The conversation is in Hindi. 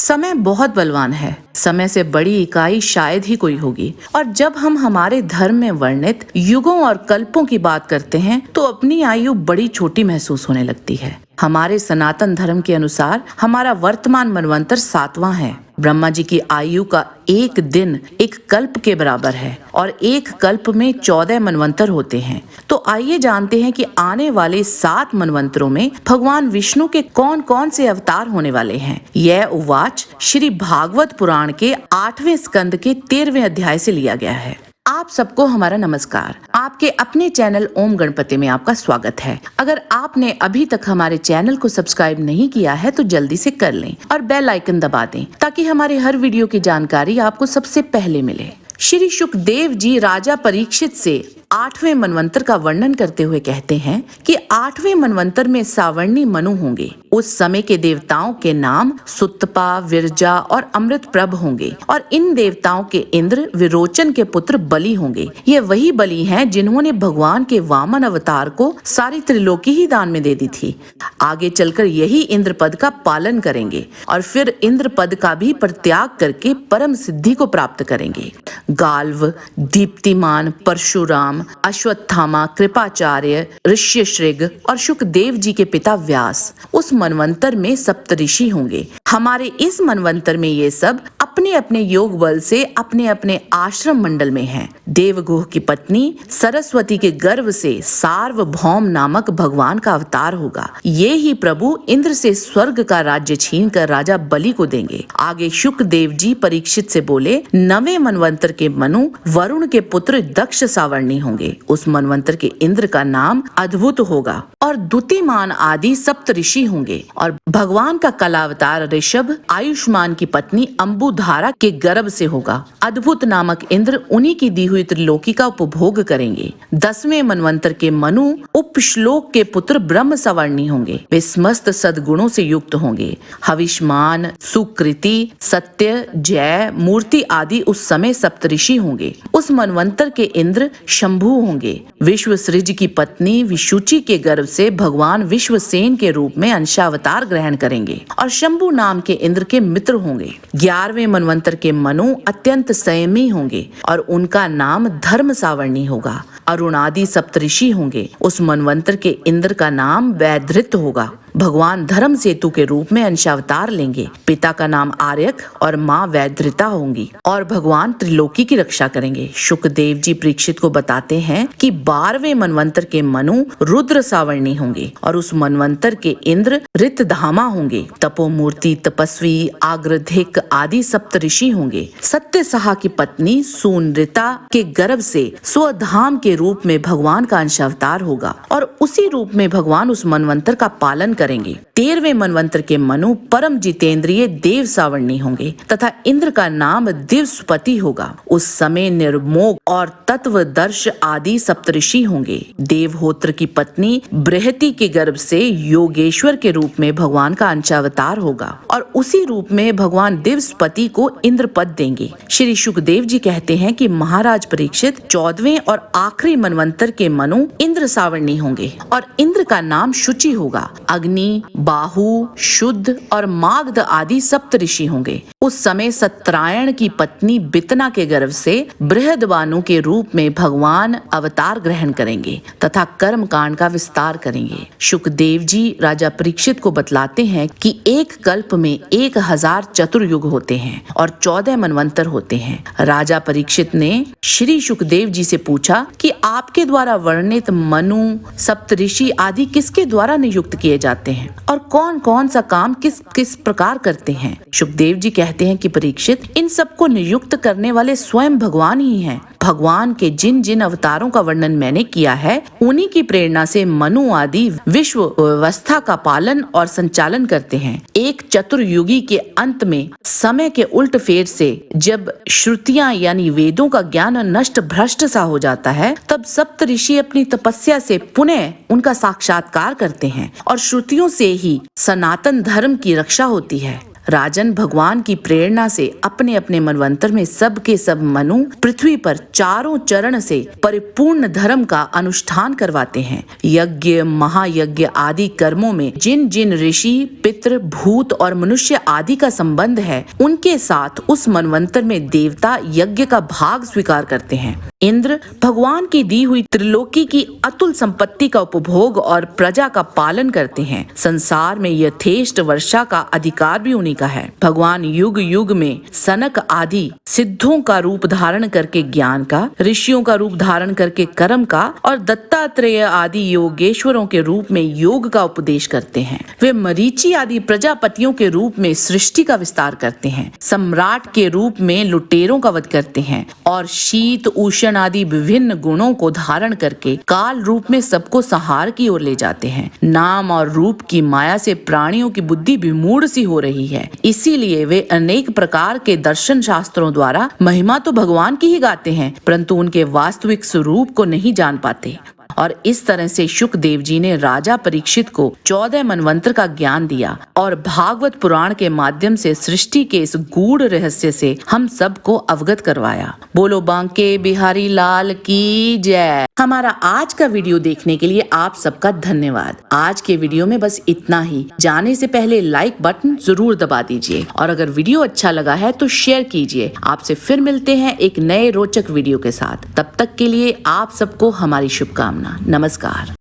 समय बहुत बलवान है। समय से बड़ी इकाई शायद ही कोई होगी। और जब हम हमारे धर्म में वर्णित युगों और कल्पों की बात करते हैं तो अपनी आयु बड़ी छोटी महसूस होने लगती है। हमारे सनातन धर्म के अनुसार हमारा वर्तमान मनवंतर 7वां है। ब्रह्मा जी की आयु का एक दिन एक कल्प के बराबर है और एक कल्प में 14 मनवंतर होते हैं। तो आइए जानते हैं कि आने वाले 7 मनवंतरों में भगवान विष्णु के कौन कौन से अवतार होने वाले हैं। यह उवाच श्री भागवत पुराण के 8वें स्कंद के 13वें अध्याय से लिया गया है। आप सबको हमारा नमस्कार। आपके अपने चैनल ओम गणपति में आपका स्वागत है। अगर आपने अभी तक हमारे चैनल को सब्सक्राइब नहीं किया है तो जल्दी से कर लें और बेल आइकन दबा दें ताकि हमारे हर वीडियो की जानकारी आपको सबसे पहले मिले। श्री शुकदेव जी राजा परीक्षित से 8वें मनवंतर का वर्णन करते हुए कहते हैं कि 8वें मनवंतर में सावर्णी मनु होंगे। उस समय के देवताओं के नाम सुतपा, विरजा और अमृतप्रभ होंगे और इन देवताओं के इंद्र विरोचन के पुत्र बलि होंगे। ये वही बलि हैं जिन्होंने भगवान के वामन अवतार को सारी त्रिलोकी ही दान में दे दी थी। आगे चलकर यही इंद्र पद का पालन करेंगे और फिर इंद्र पद का भी परित्याग करके परम सिद्धि को प्राप्त करेंगे। गाल्व, दीप्तिमान, परशुराम, अश्वत्थामा, कृपाचार्य, ऋष्यशृंग और शुकदेव जी के पिता व्यास उस मनवंतर में सप्तऋषि होंगे। हमारे इस मनवंतर में ये सब अपने अपने योग बल से अपने अपने आश्रम मंडल में हैं। देवगुह की पत्नी सरस्वती के गर्भ से सार्वभौम नामक भगवान का अवतार होगा। ये ही प्रभु इंद्र से स्वर्ग का राज्य छीनकर राजा बलि को देंगे। आगे शुकदेव जी परीक्षित से बोले, 9वें मनवंतर के मनु वरुण के पुत्र दक्ष सावर्णी होंगे। उस मनवंतर के इंद्र का नाम अद्भुत होगा और द्युतिमान आदि सप्तऋषि होंगे और भगवान का कलावतार ऋषभ आयुष्मान की पत्नी अंबुधारा के गर्भ से होगा। अद्भुत नामक इंद्र उन्हीं की दी हुई त्रिलोकी का उपभोग करेंगे। 10वें मनवंतर के मनु उपश्लोक के पुत्र ब्रह्म सवर्णी होंगे। वे समस्त सद्गुणों से युक्त होंगे। हविष्मान, सुकृति, सत्य, जय, मूर्ति आदि उस समय सप्तऋषि होंगे। उस मनवंतर के इंद्र शंभु होंगे। विश्वसृज की पत्नी विशुचि के गर्भ से भगवान विश्वसेन के रूप में अंशावतार ग्रहण करेंगे और शंभु नाम के इंद्र के मित्र होंगे। 11वें मनवंतर के मनु अत्यंत संयमी होंगे और उनका नाम धर्म सावर्णी होगा। अरुणादि सप्तऋषि होंगे। उस मनवंतर के इंद्र का नाम वैधृत होगा। भगवान धर्म सेतु के रूप में अंशावतार लेंगे। पिता का नाम आर्यक और माँ वैधृता होंगी और भगवान त्रिलोकी की रक्षा करेंगे। शुकदेव जी परीक्षित को बताते हैं कि 12वें मनवंतर के मनु रुद्र सावर्णी होंगे और उस मनवंतर के इंद्र ऋतधामा होंगे। तपोमूर्ति, तपस्वी, आग्रधिक आदि सप्तऋषि होंगे। सत्यसहा की पत्नी सूनृता के गर्भ से स्वधाम के रूप में भगवान का अंशावतार होगा और उसी रूप में भगवान उस मनवंतर का पालन करेंगे। 13वें मनवंतर के मनु परम जितेंद्रिय देव सावर्णी होंगे तथा इंद्र का नाम दिवसपति होगा। उस समय निर्मोग और तत्वदर्श आदि सप्तऋषि होंगे। देवहोत्र की पत्नी बृहति के गर्भ से योगेश्वर के रूप में भगवान का अंशावतार होगा और उसी रूप में भगवान दिवसपति को इंद्र पद देंगे। श्री शुकदेव जी कहते हैं कि महाराज परीक्षित 14वें और आखिरी मनवंतर के मनु इंद्र सावर्णी होंगे और इंद्र का नाम शुचि होगा। अग्नि, बाहु, शुद्ध और मागध आदि सप्तऋषि होंगे। उस समय सत्रायण की पत्नी बितना के गर्भ से बृहदबानु के रूप में भगवान अवतार ग्रहण करेंगे तथा कर्म कांड का विस्तार करेंगे। शुकदेव जी राजा परीक्षित को बतलाते हैं कि एक कल्प में 1000 चतुर्युग होते हैं और 14 मनवंतर होते हैं। राजा परीक्षित ने श्री शुकदेव जी से पूछा कि आपके द्वारा वर्णित मनु, सप्तऋषि आदि किसके द्वारा नियुक्त किए जाते हैं और कौन कौन सा काम किस किस प्रकार करते हैं। शुकदेव जी कहते हैं कि परीक्षित, इन सबको नियुक्त करने वाले स्वयं भगवान ही हैं। भगवान के जिन जिन अवतारों का वर्णन मैंने किया है उन्हीं की प्रेरणा से मनु आदि विश्व व्यवस्था का पालन और संचालन करते हैं। एक चतुर्युगी के अंत में समय के उल्ट फेर से जब श्रुतियां यानी वेदों का ज्ञान नष्ट भ्रष्ट सा हो जाता है तब सप्तऋषि अपनी तपस्या से पुनः उनका साक्षात्कार करते हैं और श्रुतियों से ही सनातन धर्म की रक्षा होती है। राजन भगवान की प्रेरणा से अपने अपने मनवंतर में सब के सब मनु पृथ्वी पर चारों चरण से परिपूर्ण धर्म का अनुष्ठान करवाते हैं। यज्ञ, महायज्ञ आदि कर्मों में जिन जिन ऋषि, पितृ, भूत और मनुष्य आदि का संबंध है, उनके साथ उस मनवंतर में देवता यज्ञ का भाग स्वीकार करते हैं। इंद्र भगवान की दी हुई त्रिलोकी की अतुल संपत्ति का उपभोग और प्रजा का पालन करते हैं। संसार में यथेष्ट वर्षा का अधिकार भी उन्हीं का है। भगवान युग युग में सनक आदि सिद्धों का रूप धारण करके ज्ञान का, ऋषियों का रूप धारण करके कर्म का और दत्तात्रेय आदि योगेश्वरों के रूप में योग का उपदेश करते हैं। वे मरीचि आदि प्रजापतियों के रूप में सृष्टि का विस्तार करते हैं। सम्राट के रूप में लुटेरों का वध करते हैं और शीत, उष्ण आदि विभिन्न गुणों को धारण करके काल रूप में सबको संहार की ओर ले जाते हैं। नाम और रूप की माया से प्राणियों की बुद्धि विमूढ़ सी हो रही है, इसीलिए वे अनेक प्रकार के दर्शन शास्त्रों द्वारा महिमा तो भगवान की ही गाते हैं, परंतु उनके वास्तविक स्वरूप को नहीं जान पाते। और इस तरह से शुकदेव जी ने राजा परीक्षित को 14 मनवंतर का ज्ञान दिया और भागवत पुराण के माध्यम से सृष्टि के इस गूढ़ रहस्य से हम सबको अवगत करवाया। बोलो बांके बिहारी लाल की जय। हमारा आज का वीडियो देखने के लिए आप सबका धन्यवाद। आज के वीडियो में बस इतना ही। जाने से पहले लाइक बटन जरूर दबा दीजिए और अगर वीडियो अच्छा लगा है तो शेयर कीजिए। आपसे फिर मिलते हैं एक नए रोचक वीडियो के साथ। तब तक के लिए आप सबको हमारी शुभकामना। नमस्कार।